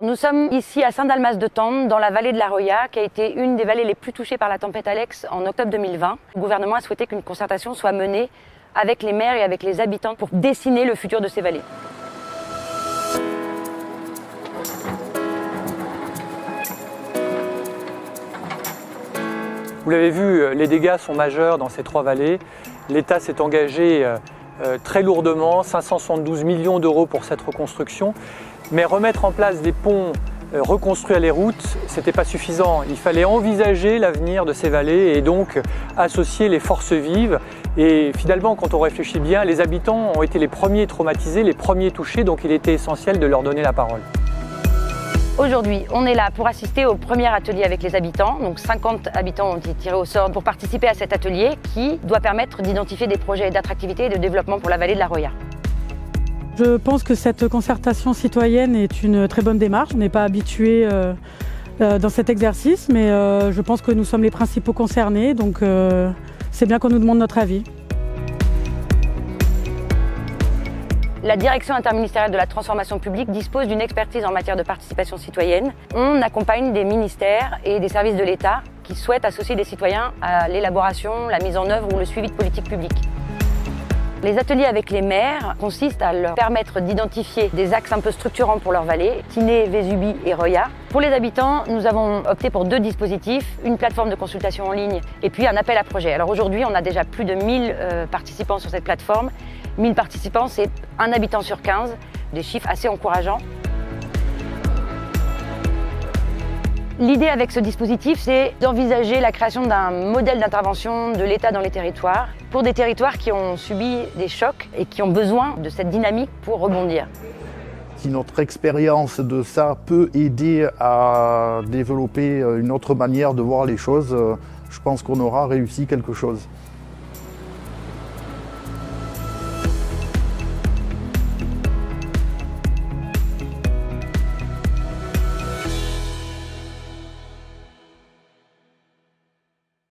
Nous sommes ici à Saint-Dalmas-de-Tende, dans la vallée de la Roya, qui a été une des vallées les plus touchées par la tempête Alex en octobre 2020. Le gouvernement a souhaité qu'une concertation soit menée avec les maires et avec les habitants pour dessiner le futur de ces vallées. Vous l'avez vu, les dégâts sont majeurs dans ces trois vallées. L'État s'est engagé très lourdement, 572 millions d'euros pour cette reconstruction. Mais remettre en place des ponts, reconstruire les routes, ce n'était pas suffisant. Il fallait envisager l'avenir de ces vallées et donc associer les forces vives. Et finalement, quand on réfléchit bien, les habitants ont été les premiers traumatisés, les premiers touchés, donc il était essentiel de leur donner la parole. Aujourd'hui, on est là pour assister au premier atelier avec les habitants. Donc 50 habitants ont été tirés au sort pour participer à cet atelier qui doit permettre d'identifier des projets d'attractivité et de développement pour la vallée de la Roya. Je pense que cette concertation citoyenne est une très bonne démarche. On n'est pas habitué dans cet exercice, mais je pense que nous sommes les principaux concernés, donc c'est bien qu'on nous demande notre avis. La direction interministérielle de la transformation publique dispose d'une expertise en matière de participation citoyenne. On accompagne des ministères et des services de l'État qui souhaitent associer des citoyens à l'élaboration, la mise en œuvre ou le suivi de politiques publiques. Les ateliers avec les maires consistent à leur permettre d'identifier des axes un peu structurants pour leur vallée, Tinée, Vésubie et Roya. Pour les habitants, nous avons opté pour deux dispositifs, une plateforme de consultation en ligne et puis un appel à projet. Alors aujourd'hui, on a déjà plus de 1000 participants sur cette plateforme. 1000 participants, c'est un habitant sur 15, des chiffres assez encourageants. L'idée avec ce dispositif, c'est d'envisager la création d'un modèle d'intervention de l'État dans les territoires, pour des territoires qui ont subi des chocs et qui ont besoin de cette dynamique pour rebondir. Si notre expérience de ça peut aider à développer une autre manière de voir les choses, je pense qu'on aura réussi quelque chose.